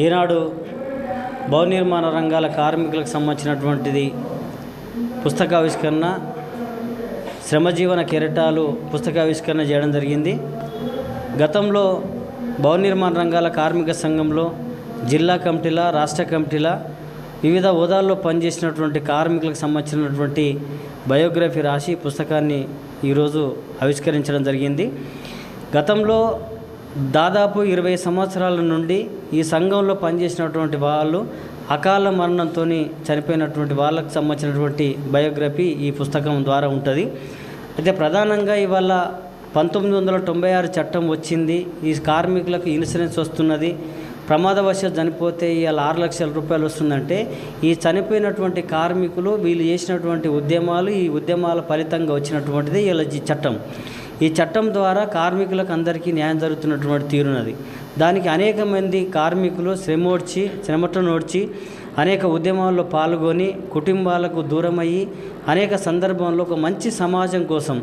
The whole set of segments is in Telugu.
ఈనాడు భవన నిర్మాణ రంగాల కార్మికులకు సంబంధించినటువంటిది పుస్తకావిష్కరణ, శ్రమజీవన కెరటాలు పుస్తకావిష్కరణ చేయడం జరిగింది. గతంలో భవన నిర్మాణ రంగాల కార్మిక సంఘంలో జిల్లా కమిటీల, రాష్ట్ర కమిటీల వివిధ హోదాల్లో పనిచేసినటువంటి కార్మికులకు సంబంధించినటువంటి బయోగ్రఫీ రాసి పుస్తకాన్ని ఈరోజు ఆవిష్కరించడం జరిగింది. గతంలో దాదాపు 20 సంవత్సరాల నుండి ఈ సంఘంలో పనిచేసినటువంటి వాళ్ళు అకాల మరణంతో చనిపోయినటువంటి వాళ్ళకు సంబంధించినటువంటి బయోగ్రఫీ ఈ పుస్తకం ద్వారా ఉంటుంది. అయితే ప్రధానంగా ఇవాళ 1996 చట్టం వచ్చింది. ఈ కార్మికులకు ఇన్సూరెన్స్ వస్తున్నది. ప్రమాదవశాత్తు చనిపోతే ఇవాళ 6 లక్షల రూపాయలు వస్తుందంటే ఈ చనిపోయినటువంటి కార్మికులు వీళ్ళు చేసినటువంటి ఉద్యమాలు, ఈ ఉద్యమాల ఫలితంగా వచ్చినటువంటిది ఇలా ఈ చట్టం. ఈ చట్టం ద్వారా కార్మికులకు అందరికీ న్యాయం జరుగుతున్నటువంటి తీరున్నది. దానికి అనేక మంది కార్మికులు శ్రమట నోడ్చి అనేక ఉద్యమాల్లో పాల్గొని కుటుంబాలకు దూరమయ్యి అనేక సందర్భంలో ఒక మంచి సమాజం కోసం,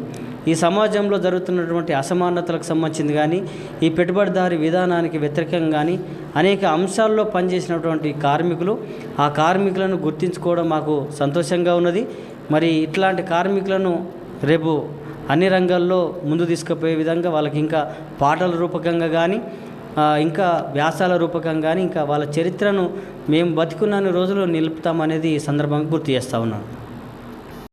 ఈ సమాజంలో జరుగుతున్నటువంటి అసమానతలకు సంబంధించింది కానీ, ఈ పెట్టుబడిదారి విధానానికి వ్యతిరేకంగా కానీ అనేక అంశాల్లో పనిచేసినటువంటి కార్మికులు, ఆ కార్మికులను గుర్తించుకోవడం మాకు సంతోషంగా ఉన్నది. మరి ఇట్లాంటి కార్మికులను రేపు అన్ని రంగాల్లో ముందు తీసుకుపోయే విధంగా వాళ్ళకి ఇంకా పాటల రూపకంగా కానీ, ఇంకా వ్యాసాల రూపకంగా కానీ, ఇంకా వాళ్ళ చరిత్రను మేము బతికున్న రోజులు నిలుపుతామనేది ఈ సందర్భంగా గుర్తు చేస్తూ ఉన్నాను.